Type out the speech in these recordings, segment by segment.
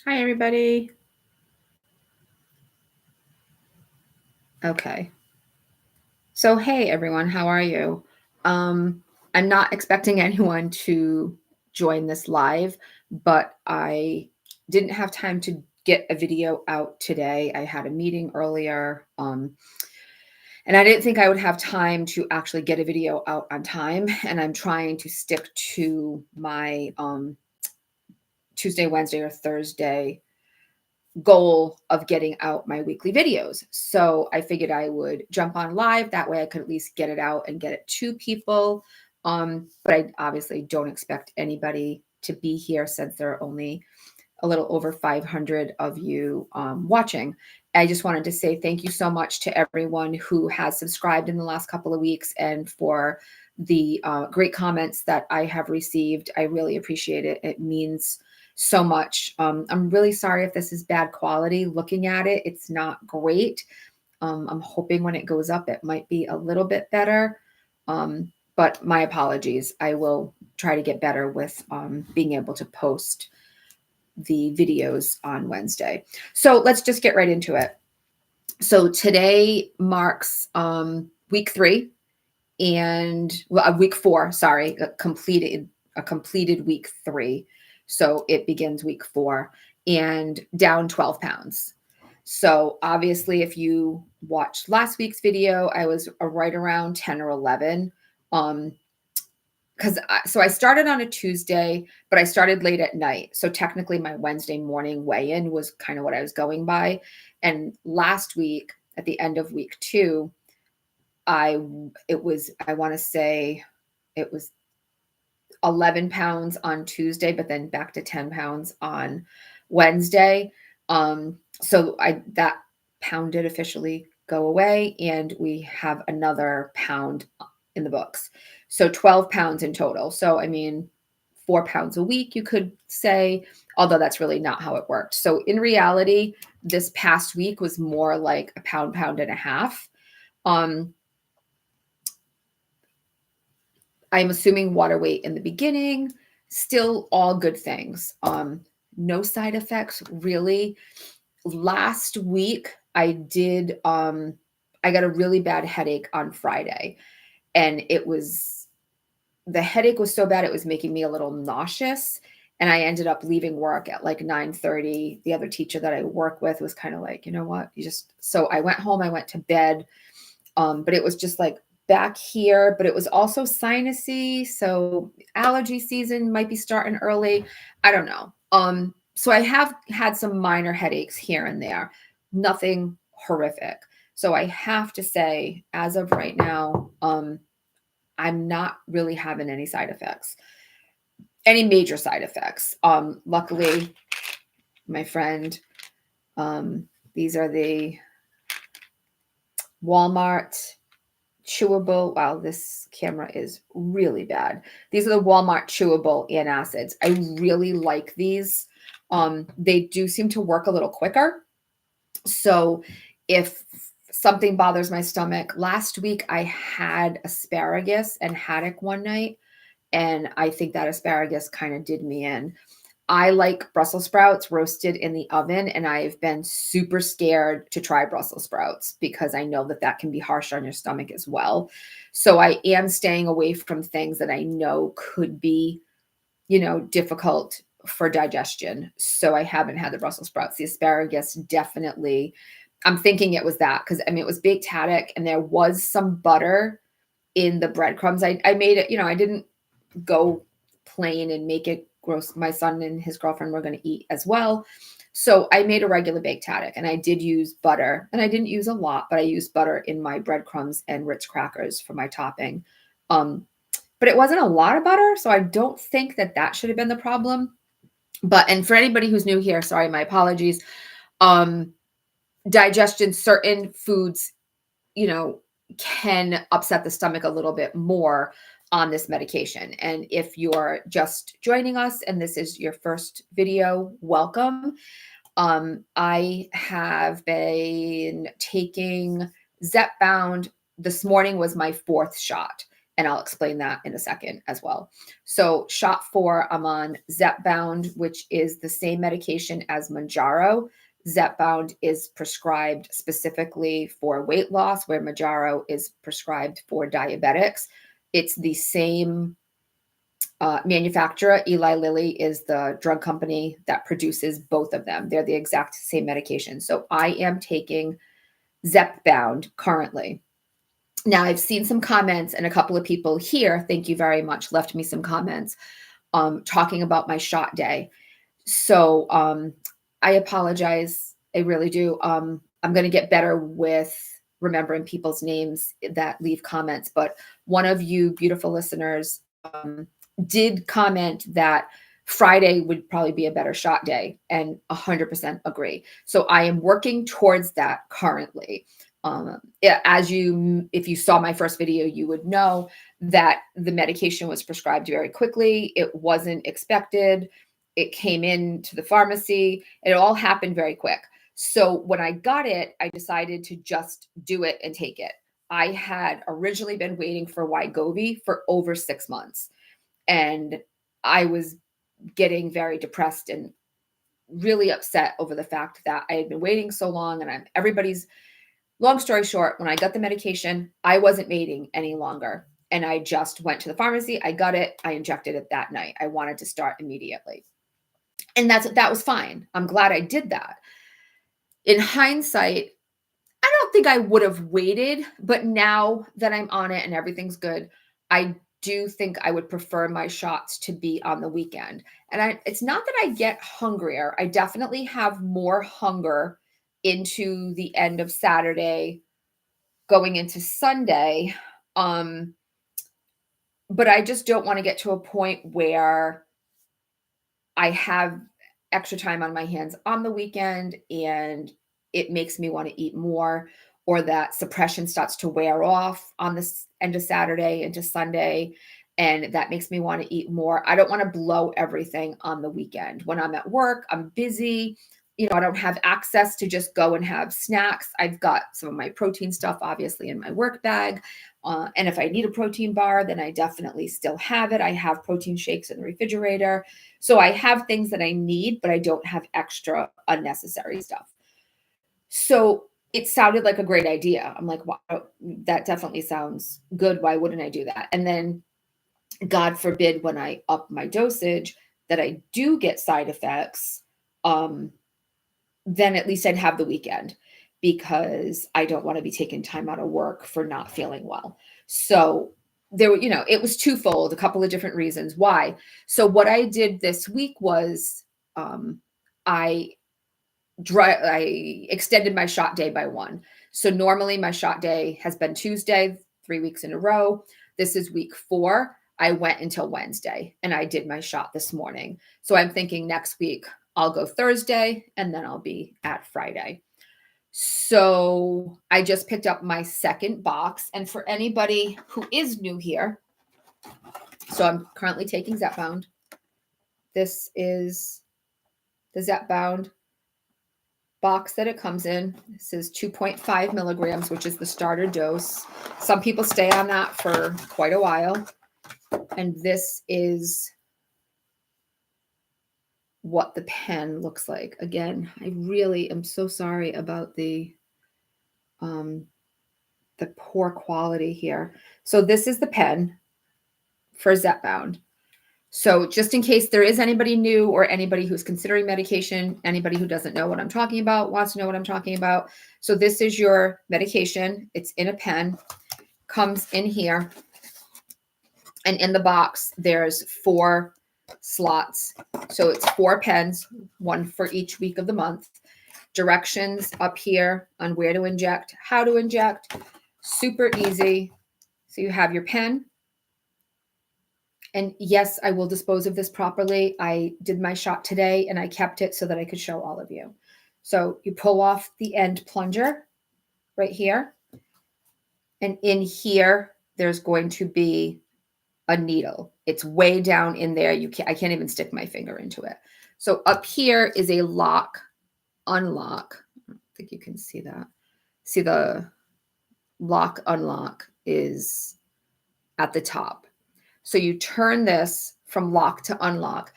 Hi, everybody. Okay. So, hey, everyone, how are you? I'm not expecting anyone to join this live, but I didn't have time to get a video out today. I had a meeting earlier, and I didn't think I would have time to actually get a video out on time. And I'm trying to stick to my Tuesday, Wednesday, or Thursday goal of getting out my weekly videos. So I figured I would jump on live. That way I could at least get it out and get it to people. But I obviously don't expect anybody to be here since there are only a little over 500 of you watching. I just wanted to say thank you so much to everyone who has subscribed in the last couple of weeks and for the great comments that I have received. I really appreciate it. It means so much. I'm really sorry if this is bad quality. Looking at it, it's not great. I'm hoping when it goes up, it might be a little bit better. But my apologies. I will try to get better with being able to post the videos on Wednesday. So let's just get right into it. So today marks week 3 and week 4, sorry, a completed week 3. So it begins week 4 and down 12 pounds. So obviously if you watched last week's video, I was right around 10 or 11. So I started on a Tuesday, but I started late at night. So technically my Wednesday morning weigh-in was kind of what I was going by. And last week at the end of week 2, I want to say it was 11 pounds on Tuesday, but then back to 10 pounds on Wednesday. So that pound did officially go away, and we have another pound in the books. So 12 pounds in total. So, I mean, 4 pounds a week, you could say, although that's really not how it worked. So, in reality, this past week was more like a pound and a half. I'm assuming water weight in the beginning, still all good things. No side effects really. Last week I got a really bad headache on Friday, and the headache was so bad it was making me a little nauseous, and I ended up leaving work at like 9:30. The other teacher that I work with was kind of like, you know what, so I went home, I went to bed, but it was just like back here, but it was also sinusy, so allergy season might be starting early. I don't know. So I have had some minor headaches here and there, nothing horrific. So I have to say, as of right now, I'm not really having any side effects, any major side effects. Luckily, my friend, these are the Walmart chewable. Wow, this camera is really bad. These are the Walmart chewable antacids. I really like these. They do seem to work a little quicker. So if something bothers my stomach, last week I had asparagus and haddock one night, and I think that asparagus kind of did me in. I like Brussels sprouts roasted in the oven, and I've been super scared to try Brussels sprouts because I know that that can be harsh on your stomach as well. So I am staying away from things that I know could be, difficult for digestion. So I haven't had the Brussels sprouts. The asparagus definitely, I'm thinking it was that because I mean, it was baked haddock and there was some butter in the breadcrumbs. I made it, I didn't go plain and make it gross. My son and his girlfriend were going to eat as well. So I made a regular baked haddock, and I did use butter, and I didn't use a lot, but I used butter in my breadcrumbs and Ritz crackers for my topping. But it wasn't a lot of butter, so I don't think that should have been the problem. And for anybody who's new here, sorry, my apologies. Digestion, certain foods, can upset the stomach a little bit more on this medication. And if you're just joining us and this is your first video, welcome. I have been taking ZEPBOUND. This morning was my 4th shot. And I'll explain that in a second as well. So shot 4, I'm on ZEPBOUND, which is the same medication as MOUNJARO. ZEPBOUND is prescribed specifically for weight loss, where MOUNJARO is prescribed for diabetics. It's the same manufacturer. Eli Lilly is the drug company that produces both of them. They're the exact same medication. So I am taking ZEPBOUND currently. Now, I've seen some comments, and a couple of people here, thank you very much, left me some comments talking about my shot day. So I apologize. I really do. I'm going to get better with remembering people's names that leave comments. But one of you beautiful listeners did comment that Friday would probably be a better shot day, and 100% agree. So I am working towards that currently. If you saw my first video, you would know that the medication was prescribed very quickly. It wasn't expected. It came into the pharmacy. It all happened very quick. So when I got it, I decided to just do it and take it. I had originally been waiting for Wegovy for over 6 months, and I was getting very depressed and really upset over the fact that I had been waiting so long. And long story short, when I got the medication, I wasn't waiting any longer. And I just went to the pharmacy. I got it. I injected it that night. I wanted to start immediately. And that was fine. I'm glad I did that. In hindsight, I don't think I would have waited, but now that I'm on it and everything's good, I do think I would prefer my shots to be on the weekend. And it's not that I get hungrier. I definitely have more hunger into the end of Saturday, going into Sunday. But I just don't want to get to a point where I have extra time on my hands on the weekend and it makes me want to eat more, or that suppression starts to wear off on the end of Saturday into Sunday, and that makes me want to eat more. I don't want to blow everything on the weekend. When I'm at work, I'm busy. I don't have access to just go and have snacks. I've got some of my protein stuff, obviously, in my work bag. And if I need a protein bar, then I definitely still have it. I have protein shakes in the refrigerator. So I have things that I need, but I don't have extra unnecessary stuff. So it sounded like a great idea. I'm like, wow, that definitely sounds good. Why wouldn't I do that? And then, God forbid, when I up my dosage, that I do get side effects, then at least I'd have the weekend, because I don't want to be taking time out of work for not feeling well. So it was twofold, a couple of different reasons why. So what I did this week was I extended my shot day by 1. So normally my shot day has been Tuesday, 3 weeks in a row. This is week 4. I went until Wednesday and I did my shot this morning. So I'm thinking next week I'll go Thursday and then I'll be at Friday. So I just picked up my second box. And for anybody who is new here, so I'm currently taking ZEPBOUND. This is the ZEPBOUND box that it comes in. This is 2.5 milligrams, which is the starter dose. Some people stay on that for quite a while. And this is what the pen looks like. Again, I really am so sorry about the poor quality here. So this is the pen for ZEPBOUND. So just in case there is anybody new or anybody who's considering medication, anybody who doesn't know what I'm talking about, wants to know what I'm talking about. So this is your medication. It's in a pen, comes in here. And in the box, there's 4 slots. So it's 4 pens, 1 for each week of the month. Directions up here on where to inject, how to inject. Super easy. So you have your pen. And yes, I will dispose of this properly. I did my shot today and I kept it so that I could show all of you. So you pull off the end plunger right here. And in here, there's going to be a needle. It's way down in there. I can't even stick my finger into it. So up here is a lock, unlock. I don't think you can see that. See, the lock, unlock is at the top. So you turn this from lock to unlock.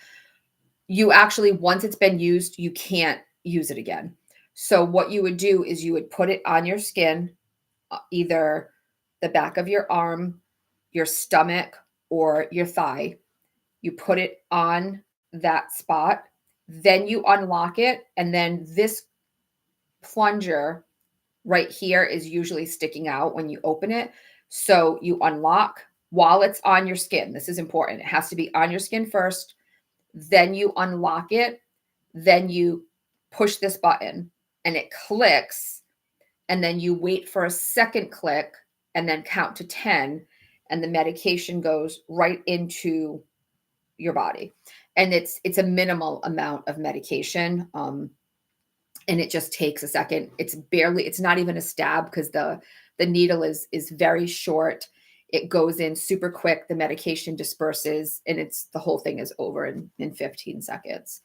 You actually, once it's been used, you can't use it again. So what you would do is you would put it on your skin, either the back of your arm, your stomach, or your thigh. You put it on that spot, then you unlock it, and then this plunger right here is usually sticking out when you open it. So you unlock while it's on your skin. This is important. It has to be on your skin first. Then you unlock it. Then you push this button and it clicks. And then you wait for a second click and then count to 10. And the medication goes right into your body. And it's a minimal amount of medication. And it just takes a second. It's not even a stab because the needle is very short. It goes in super quick. The medication disperses and the whole thing is over in 15 seconds.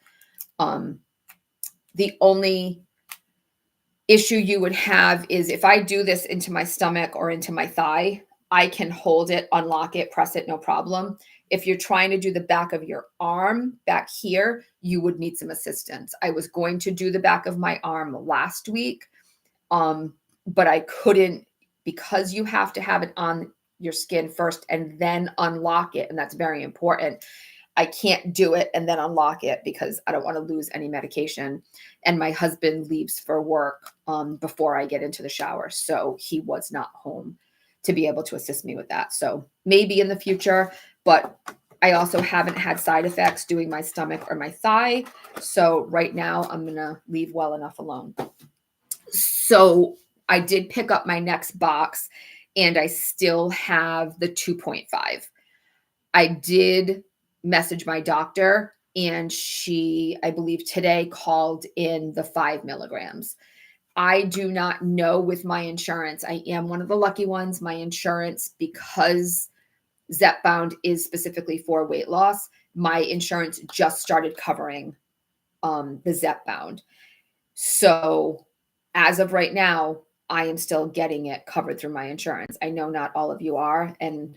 The only issue you would have is if I do this into my stomach or into my thigh, I can hold it, unlock it, press it, no problem. If you're trying to do the back of your arm back here, you would need some assistance. I was going to do the back of my arm last week, but I couldn't because you have to have it on your skin first and then unlock it. And that's very important. I can't do it and then unlock it because I don't want to lose any medication. And my husband leaves for work before I get into the shower. So he was not home to be able to assist me with that. So maybe in the future, but I also haven't had side effects doing my stomach or my thigh. So right now I'm going to leave well enough alone. So I did pick up my next box and I still have the 2.5. I did message my doctor and she, I believe today, called in the 5 milligrams. I do not know with my insurance. I am one of the lucky ones. My insurance, because ZEPBOUND is specifically for weight loss, my insurance just started covering the ZEPBOUND. So as of right now, I am still getting it covered through my insurance. I know not all of you are, and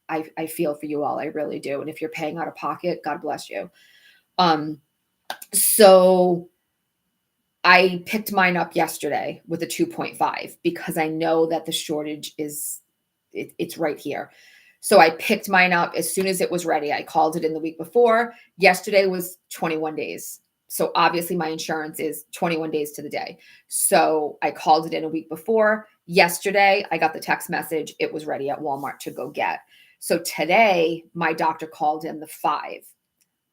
I feel for you all. I really do. And if you're paying out of pocket, God bless you. So I picked mine up yesterday with a 2.5 because I know that the shortage it's right here. So I picked mine up as soon as it was ready. I called it in the week before. Yesterday was 21 days. So obviously my insurance is 21 days to the day. So I called it in a week before. Yesterday, I got the text message. It was ready at Walmart to go get. So today, my doctor called in the 5.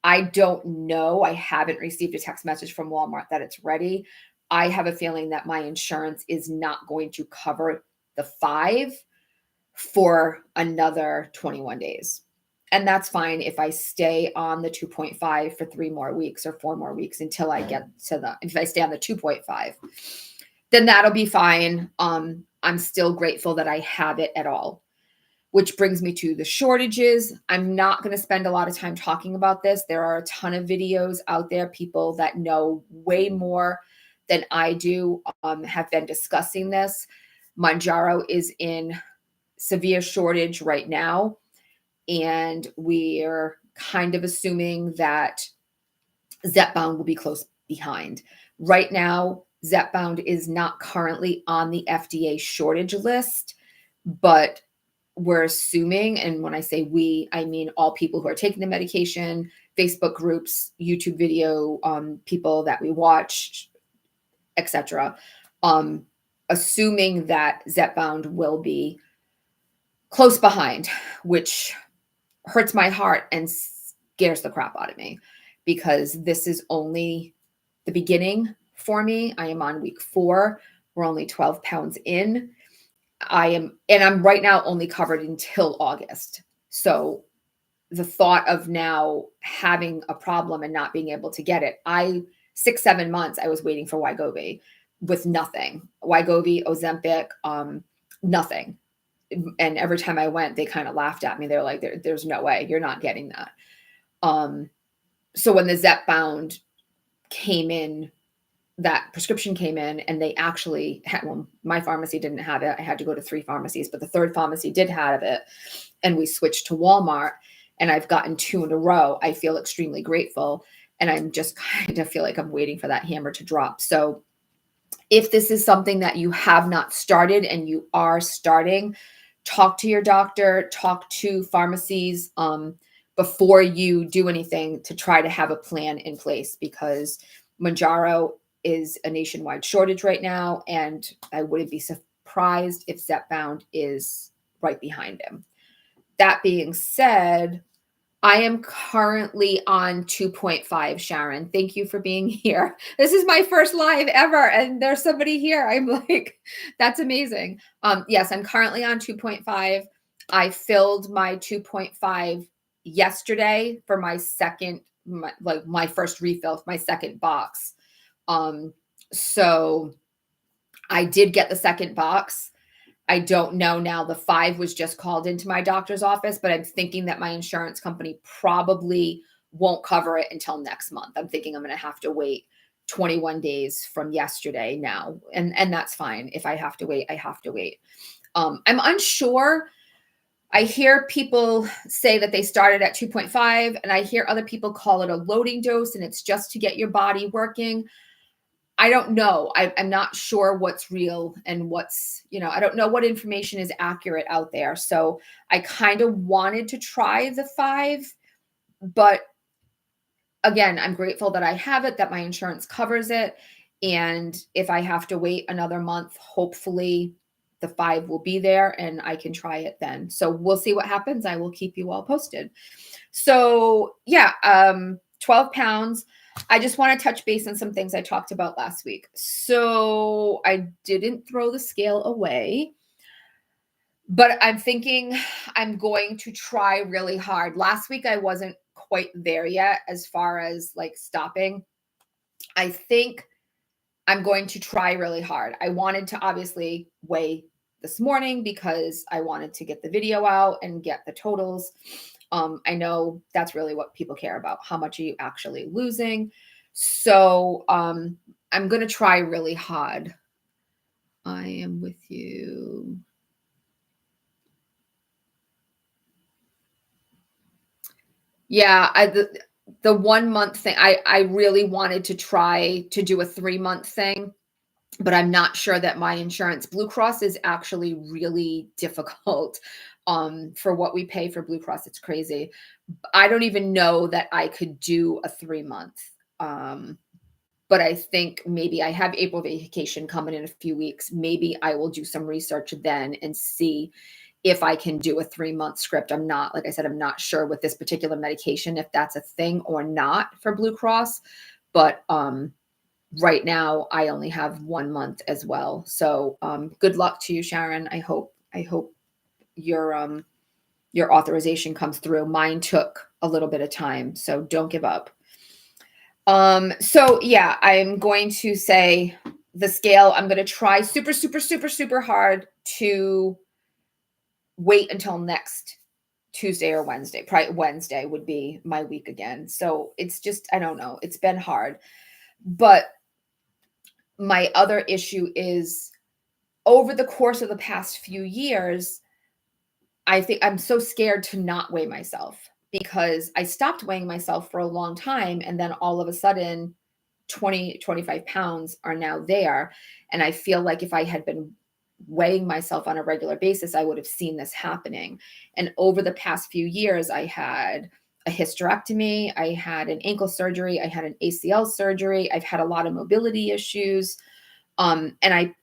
I don't know. I haven't received a text message from Walmart that it's ready. I have a feeling that my insurance is not going to cover the 5 for another 21 days. And that's fine if I stay on the 2.5 for 3 more weeks or 4 more weeks until I get to if I stay on the 2.5, then that'll be fine. I'm still grateful that I have it at all. Which brings me to the shortages. I'm not going to spend a lot of time talking about this. There are a ton of videos out there. People that know way more than I do have been discussing this. MOUNJARO is in severe shortage right now. And we're kind of assuming that ZEPBOUND will be close behind. Right now, ZEPBOUND is not currently on the FDA shortage list, but we're assuming, and when I say we, I mean all people who are taking the medication, Facebook groups, YouTube video, people that we watch, etc. Assuming that ZEPBOUND will be close behind, which hurts my heart and scares the crap out of me because this is only the beginning for me. I am on week 4. We're only 12 pounds in. I'm right now only covered until August. So the thought of now having a problem and not being able to get it, 6-7 months, I was waiting for Wegovy with nothing. Wegovy, Ozempic, nothing. And every time I went, they kind of laughed at me. They're like, there's no way you're not getting that. So when the ZEPBOUND came in that prescription came in and they actually had, well, my pharmacy didn't have it. I had to go to 3 pharmacies, but the third pharmacy did have it. And we switched to Walmart, and I've gotten 2 in a row. I feel extremely grateful. And I'm just kind of feel like I'm waiting for that hammer to drop. So if this is something that you have not started and you are starting, talk to your doctor, talk to pharmacies before you do anything to try to have a plan in place, because MOUNJARO is a nationwide shortage right now, and I wouldn't be surprised if ZEPBOUND is right behind him. That being said, I am currently on 2.5, Sharon. Thank you for being here. This is my first live ever, and there's somebody here. I'm like, that's amazing. Yes, I'm currently on 2.5. I filled my 2.5 yesterday for my second, my first refill, my second box. So I did get the second box. I don't know now. The 5 was just called into my doctor's office, but I'm thinking that my insurance company probably won't cover it until next month. I'm thinking I'm going to have to wait 21 days from yesterday now. And that's fine. If I have to wait, I have to wait. I'm unsure. I hear people say that they started at 2.5, and I hear other people call it a loading dose, and it's just to get your body working. I don't know. I'm not sure what's real and what's, I don't know what information is accurate out there. So I kind of wanted to try the 5, but again, I'm grateful that I have it, that my insurance covers it. And if I have to wait another month, hopefully the 5 will be there and I can try it then. So we'll see what happens. I will keep you all posted. So yeah, 12 pounds. I just want to touch base on some things I talked about last week. So I didn't throw the scale away, but I'm thinking I'm going to try really hard. Last week, I wasn't quite there yet as far as like stopping. I think I'm going to try really hard. I wanted to obviously weigh this morning because I wanted to get the video out and get the totals. I know that's really what people care about. How much are you actually losing? So I'm going to try really hard. I am with you. Yeah, the 1 month thing, I really wanted to try to do a 3-month thing, but I'm not sure that my insurance, Blue Cross, is actually really difficult. For what we pay for Blue Cross, it's crazy. I don't even know that I could do a 3-month. But I think maybe I have April vacation coming in a few weeks. Maybe I will do some research then and see if I can do a 3-month script. I'm not, like I said, I'm not sure with this particular medication, if that's a thing or not for Blue Cross. But right now I only have 1 month as well. So good luck to you, Sharon. I hope your authorization comes through. Mine took a little bit of time, so don't give up. So yeah, I'm going to say the scale, I'm going to try super, super, super, super hard to wait until next Tuesday or Wednesday. Probably Wednesday would be my week again. So it's just, I don't know. It's been hard. But my other issue is over the course of the past few years, I think I'm so scared to not weigh myself, because I stopped weighing myself for a long time. And then all of a sudden 20, 25 pounds are now there. And I feel like if I had been weighing myself on a regular basis, I would have seen this happening. And over the past few years, I had a hysterectomy, I had an ankle surgery, I had an ACL surgery, I've had a lot of mobility issues. And I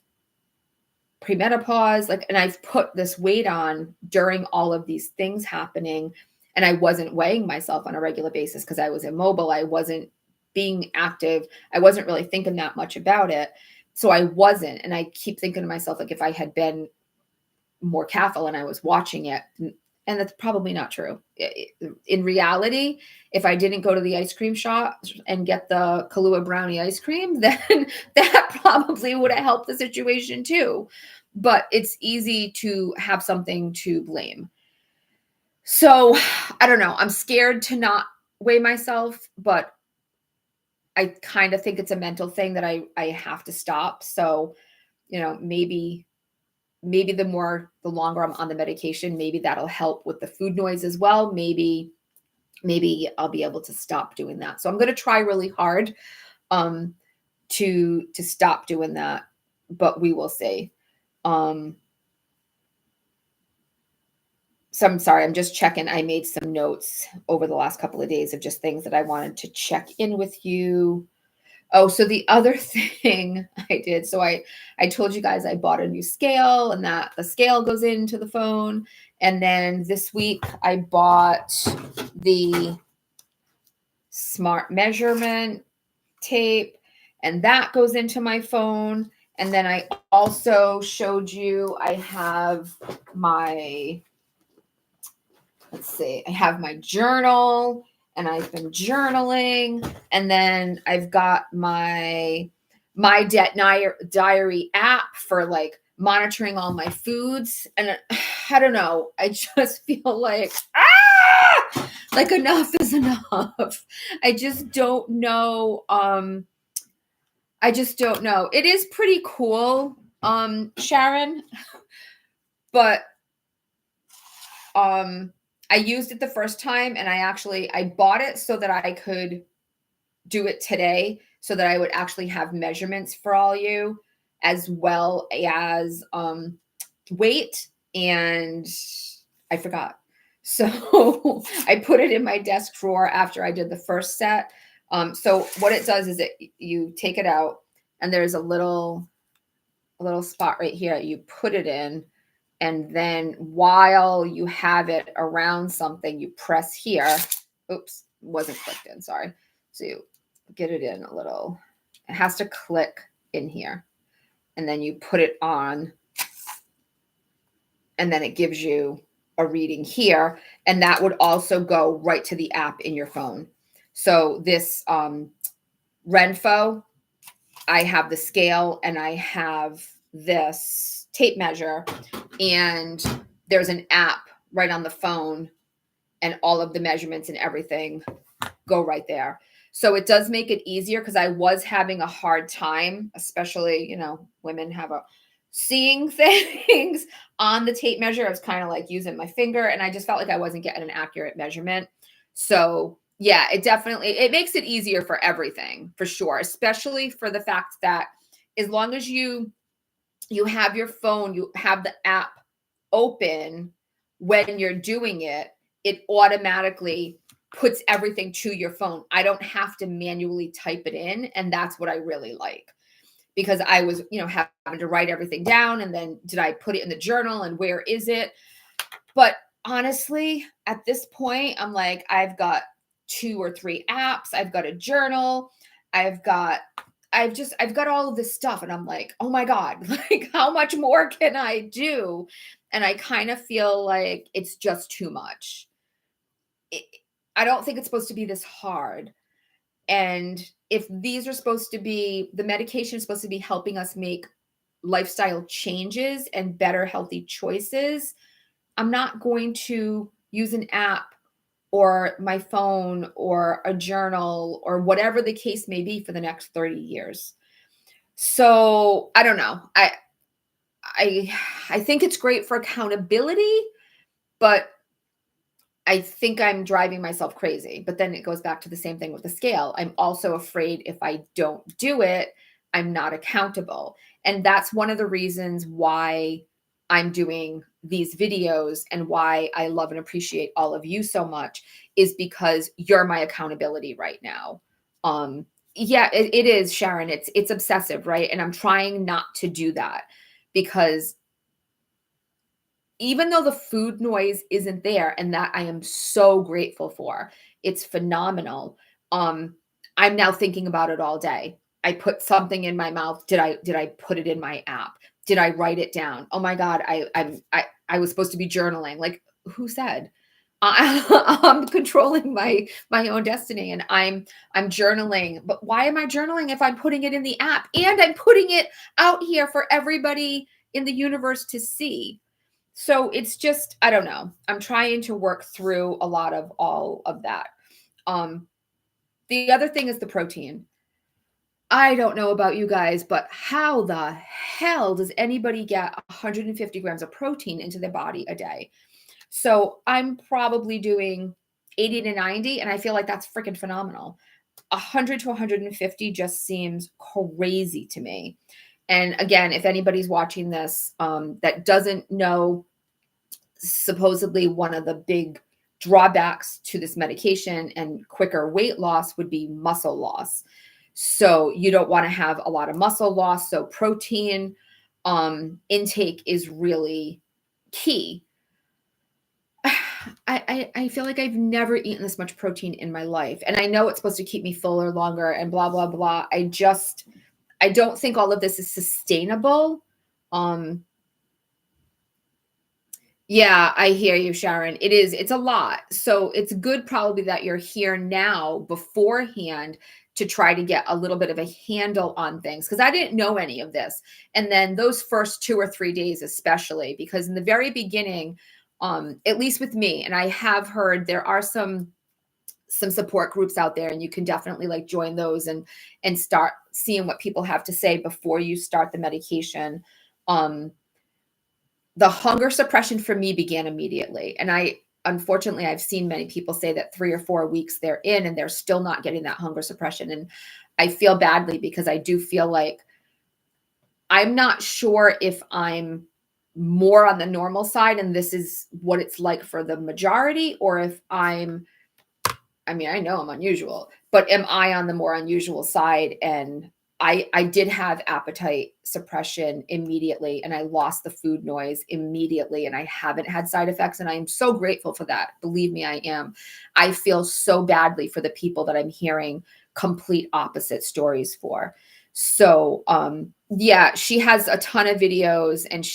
premenopause, and I've put this weight on during all of these things happening. And I wasn't weighing myself on a regular basis because I was immobile. I wasn't being active. I wasn't really thinking that much about it. So I wasn't. And I keep thinking to myself, like, if I had been more careful and I was watching it, and that's probably not true. In reality, if I didn't go to the ice cream shop and get the Kahlua brownie ice cream, then that probably would have helped the situation too. But it's easy to have something to blame. So I don't know. I'm scared to not weigh myself, but I kind of think it's a mental thing that I have to stop. So, maybe the longer I'm on the medication, maybe that'll help with the food noise as well. Maybe I'll be able to stop doing that. So I'm going to try really hard um to stop doing that, but we will see. Um so I'm sorry, I'm just checking. I made some notes over the last couple of days of just things that I wanted to check in with you. Oh, so the other thing I did, so I told you guys I bought a new scale and that the scale goes into the phone. And then this week I bought the smart measurement tape, and that goes into my phone. And then I also showed you I have my, let's see, I have my journal, and I've been journaling. And then I've got my diary app for like monitoring all my foods. And I don't know, I just feel like enough is enough. I just don't know. I just don't know. It is pretty cool, Sharon, but I used it the first time, and I bought it so that I could do it today, so that I would actually have measurements for all you, as well as weight, and I forgot. So I put it in my desk drawer after I did the first set. So what it does is you take it out, and there's a little spot right here. You put it in, and then while you have it around something, you press here. Oops, wasn't clicked in, sorry. So you get it in a little. It has to click in here, and then you put it on, and then it gives you a reading here, and that would also go right to the app in your phone. So this Renfo, I have the scale and I have this tape measure, and there's an app right on the phone, and all of the measurements and everything go right there. So it does make it easier, because I was having a hard time, especially, women have a seeing things on the tape measure. I was kind of like using my finger, and I just felt like I wasn't getting an accurate measurement. So yeah, it makes it easier for everything, for sure, especially for the fact that as long as you have your phone, you have the app open when you're doing it, it automatically puts everything to your phone. I don't have to manually type it in, and that's what I really like, because I was, having to write everything down, and then did I put it in the journal, and where is it? But honestly, at this point, I'm like, I've got 2 or 3 apps, I've got a journal, I've got all of this stuff, and I'm like, oh my God, like how much more can I do? And I kind of feel like it's just too much. I don't think it's supposed to be this hard. And if the medication is supposed to be helping us make lifestyle changes and better healthy choices, I'm not going to use an app or my phone or a journal or whatever the case may be for the next 30 years. So I don't know. I think it's great for accountability, but I think I'm driving myself crazy. But then it goes back to the same thing with the scale. I'm also afraid if I don't do it, I'm not accountable. And that's one of the reasons why I'm doing these videos, and why I love and appreciate all of you so much, is because you're my accountability right now. Yeah, it is, Sharon. It's obsessive, right? And I'm trying not to do that, because even though the food noise isn't there, and that I am so grateful for, it's phenomenal. I'm now thinking about it all day. I put something in my mouth. Did I put it in my app? Did I write it down? Oh my God, I was supposed to be journaling. Like, who said? I'm controlling my own destiny, and I'm journaling. But why am I journaling if I'm putting it in the app, and I'm putting it out here for everybody in the universe to see? So it's just, I don't know. I'm trying to work through a lot of all of that. The other thing is the protein. I don't know about you guys, but how the hell does anybody get 150 grams of protein into their body a day? So I'm probably doing 80 to 90, and I feel like that's freaking phenomenal. 100 to 150 just seems crazy to me. And again, if anybody's watching this that doesn't know, supposedly one of the big drawbacks to this medication and quicker weight loss would be muscle loss. So you don't want to have a lot of muscle loss. So protein intake is really key. I feel like I've never eaten this much protein in my life. And I know it's supposed to keep me fuller longer and blah, blah, blah. I don't think all of this is sustainable. Um, yeah, I hear you, Sharon. It's a lot. So it's good probably that you're here now beforehand to try to get a little bit of a handle on things because I didn't know any of this. And then those first 2 or 3 days, especially because in the very beginning, at least with me, and I have heard there are some support groups out there and you can definitely like join those and start seeing what people have to say before you start the medication. The hunger suppression for me began immediately. And unfortunately, I've seen many people say that 3 or 4 weeks they're in and they're still not getting that hunger suppression. And I feel badly because I do feel like I'm not sure if I'm more on the normal side and this is what it's like for the majority, or if I mean, I know I'm unusual, but am I on the more unusual side? And I did have appetite suppression immediately and I lost the food noise immediately and I haven't had side effects and I'm so grateful for that. Believe me, I am. I feel so badly for the people that I'm hearing complete opposite stories for. So, yeah, she has a ton of videos and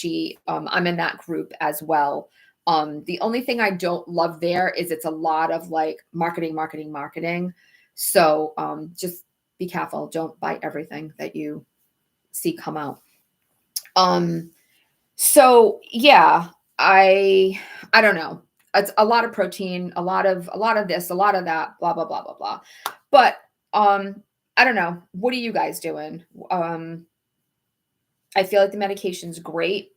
I'm in that group as well. The only thing I don't love there is it's a lot of like marketing, marketing, marketing. So, just be careful. Don't buy everything that you see come out. So yeah, I don't know. It's a lot of protein, a lot of this, a lot of that, blah, blah, blah, blah, blah. But I don't know. What are you guys doing? I feel like the medication's great.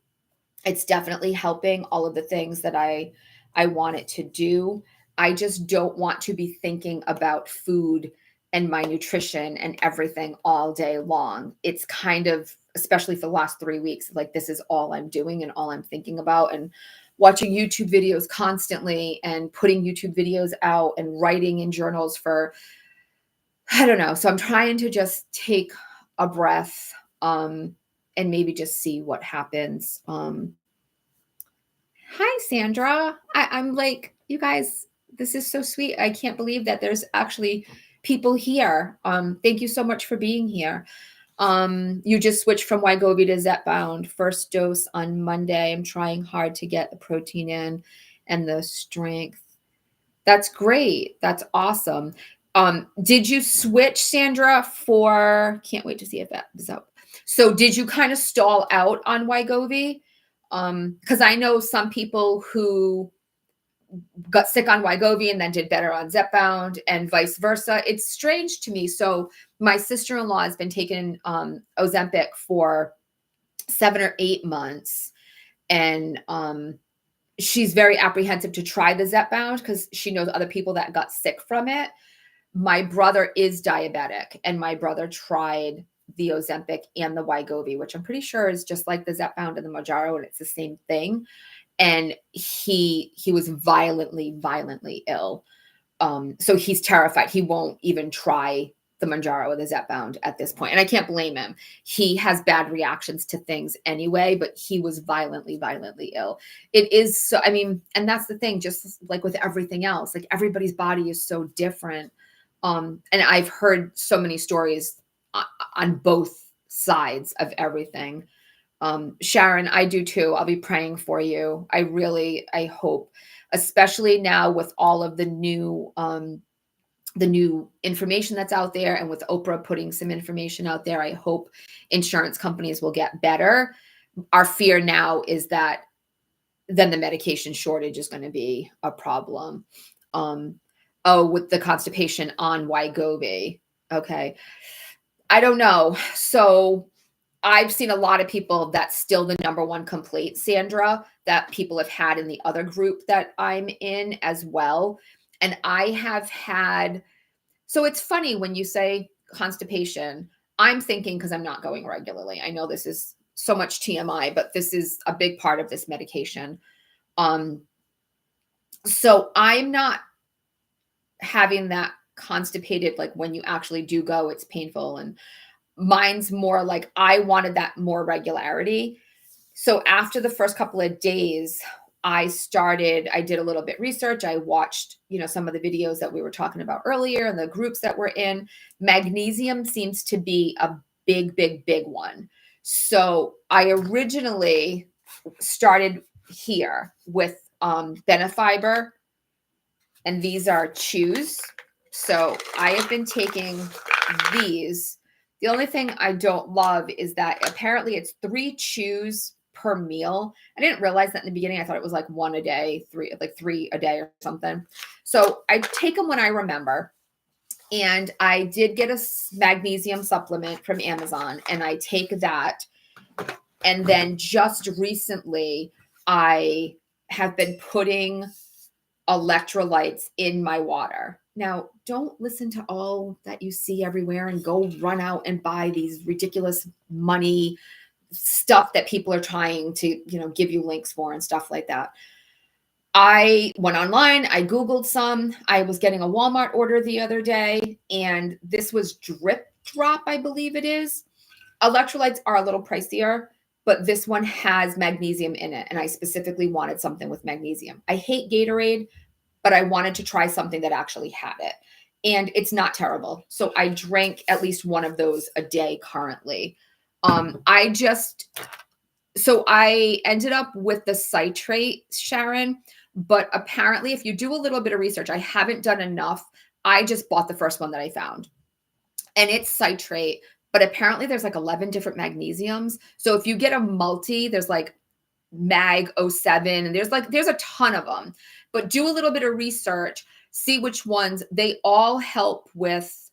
It's definitely helping all of the things that I want it to do. I just don't want to be thinking about food and my nutrition and everything all day long. It's kind of, especially for the last 3 weeks, like this is all I'm doing and all I'm thinking about and watching YouTube videos constantly and putting YouTube videos out and writing in journals for I don't know. So I'm trying to just take a breath and maybe just see what happens. Hi, Sandra. I'm like, you guys, this is so sweet. I can't believe that there's actually people here. Thank you so much for being here. You just switched from Wegovy to ZEPBOUND. First dose on Monday. I'm trying hard to get the protein in and the strength. That's great. That's awesome. Did you switch, Sandra, for can't wait to see if that is up. So did you kind of stall out on Wegovy? Because I know some people who got sick on Wegovy and then did better on ZEPBOUND and vice versa. It's strange to me. So my sister-in-law has been taking Ozempic for 7 or 8 months. And she's very apprehensive to try the ZEPBOUND because she knows other people that got sick from it. My brother is diabetic and my brother tried the Ozempic and the Wegovy, which I'm pretty sure is just like the ZEPBOUND and the MOUNJARO, and it's the same thing. And he was violently ill. So he's terrified. He won't even try the MOUNJARO or the ZEPBOUND at this point. And I can't blame him. He has bad reactions to things anyway, but he was violently ill. It is so, I mean, and that's the thing, just like with everything else, like everybody's body is so different. And I've heard so many stories on both sides of everything. Sharon, I do too. I'll be praying for you. I hope, especially now with all of the new information that's out there and with Oprah putting some information out there, I hope insurance companies will get better. Our fear now is that then the medication shortage is going to be a problem. With the constipation on Wegovy. Okay. I don't know. So I've seen a lot of people that's still the number one complaint, Sandra, that people have had in the other group that I'm in as well. And I have had, so it's funny when you say constipation, I'm thinking because I'm not going regularly. I know this is so much TMI, but this is a big part of this medication. Um, so I'm not having that constipated, like when you actually do go, it's painful. And mine's more like I wanted that more regularity. So after the first couple of days, I did a little bit research. I watched, some of the videos that we were talking about earlier and the groups that we're in. Magnesium seems to be a big, big, big one. So I originally started here with Benefiber, and these are chews. So I have been taking these. The only thing I don't love is that apparently it's 3 chews per meal. I didn't realize that in the beginning. I thought it was like 1 a day, 3 a day or something. So I take them when I remember. And I did get a magnesium supplement from Amazon, and I take that. And then just recently, I have been putting electrolytes in my water. Now, don't listen to all that you see everywhere and go run out and buy these ridiculous money stuff that people are trying to, give you links for and stuff like that. I went online, I Googled some. I was getting a Walmart order the other day, and this was Drip Drop, I believe it is. Electrolytes are a little pricier, but this one has magnesium in it, and I specifically wanted something with magnesium. I hate Gatorade, but I wanted to try something that actually had it, and it's not terrible. So I drank at least one of those a day currently. So I ended up with the citrate, Sharon, but apparently if you do a little bit of research, I haven't done enough. I just bought the first one that I found, and it's citrate, but apparently there's like 11 different magnesiums. So if you get a multi, there's like Mag 07, and there's a ton of them. But do a little bit of research, see which ones. They all help with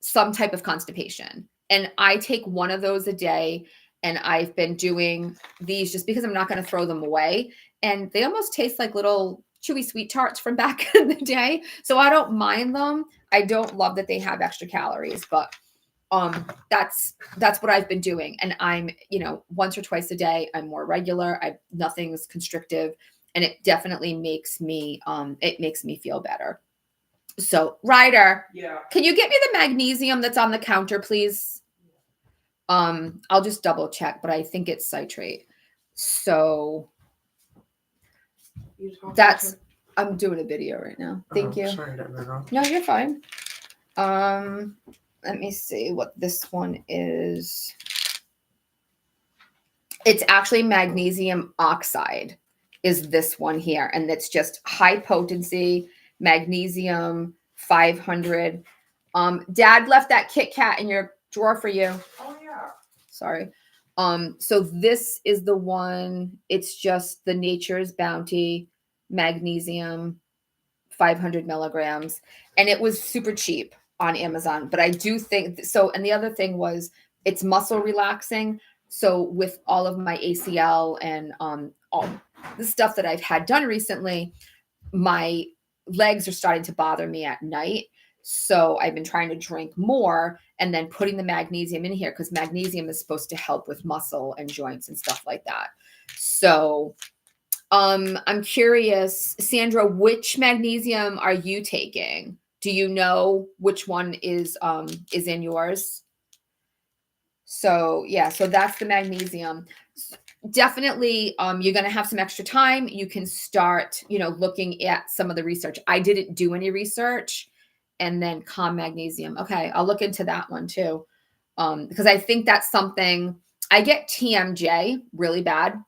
some type of constipation. And I take one of those a day, and I've been doing these just because I'm not going to throw them away. And they almost taste like little chewy sweet tarts from back in the day. So I don't mind them. I don't love that they have extra calories, but that's what I've been doing. And I'm, once or twice a day, I'm more regular. Nothing's constrictive, and it definitely makes me feel better. So Ryder, Yeah. Can you get me the magnesium that's on the counter, please? I'll just double check, but I think it's citrate. So I'm doing a video right now. Thank you. Sorry, I didn't know. No, you're fine. Let me see what this one is. It's actually magnesium oxide is this one here. And it's just high potency magnesium 500. Dad left that Kit Kat in your drawer for you. Oh yeah. Sorry. So this is the one. It's just the Nature's Bounty magnesium 500 milligrams. And it was super cheap on Amazon. But I do think so. And the other thing was it's muscle relaxing. So with all of my ACL and all the stuff that I've had done recently, my legs are starting to bother me at night. So I've been trying to drink more and then putting the magnesium in here because magnesium is supposed to help with muscle and joints and stuff like that. So I'm curious, Sandra, which magnesium are you taking? Do you know which one is in yours? So yeah, so that's the magnesium. Definitely, you're going to have some extra time. You can start, looking at some of the research. I didn't do any research. And then Calm Magnesium. Okay, I'll look into that one too. Because I think that's something, I get TMJ really bad.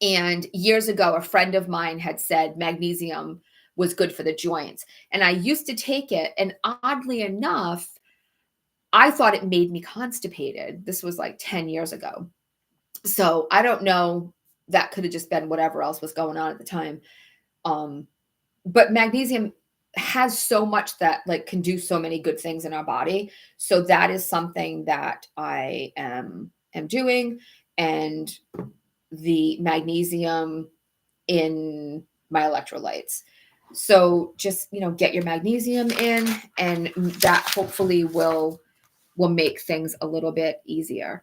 And years ago, a friend of mine had said magnesium was good for the joints. And I used to take it. And oddly enough, I thought it made me constipated. This was like 10 years ago. So I don't know. That could have just been whatever else was going on at the time. But magnesium has so much that like can do so many good things in our body. So that is something that I am doing. And the magnesium in my electrolytes. So just, get your magnesium in, and that hopefully will make things a little bit easier.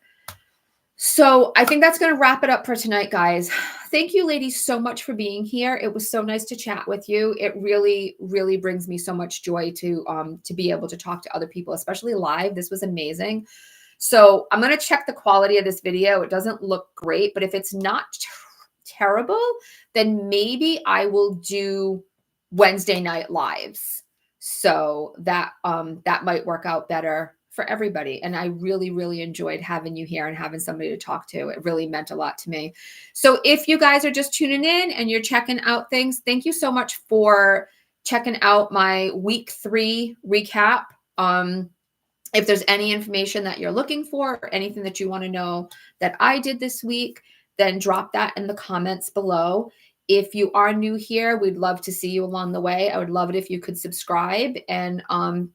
So I think that's going to wrap it up for tonight, guys. Thank you, ladies, so much for being here. It was so nice to chat with you. It really, really brings me so much joy to be able to talk to other people, especially live. This was amazing. So I'm going to check the quality of this video. It doesn't look great, but if it's not terrible, then maybe I will do Wednesday night lives. So that might work out better for everybody. And I really, really enjoyed having you here and having somebody to talk to. It really meant a lot to me. So if you guys are just tuning in and you're checking out things, thank you so much for checking out my week 3 recap. If there's any information that you're looking for or anything that you want to know that I did this week, then drop that in the comments below. If you are new here, we'd love to see you along the way. I would love it if you could subscribe and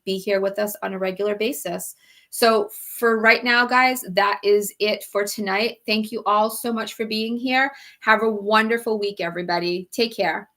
be here with us on a regular basis. So for right now, guys, that is it for tonight. Thank you all so much for being here. Have a wonderful week, everybody. Take care.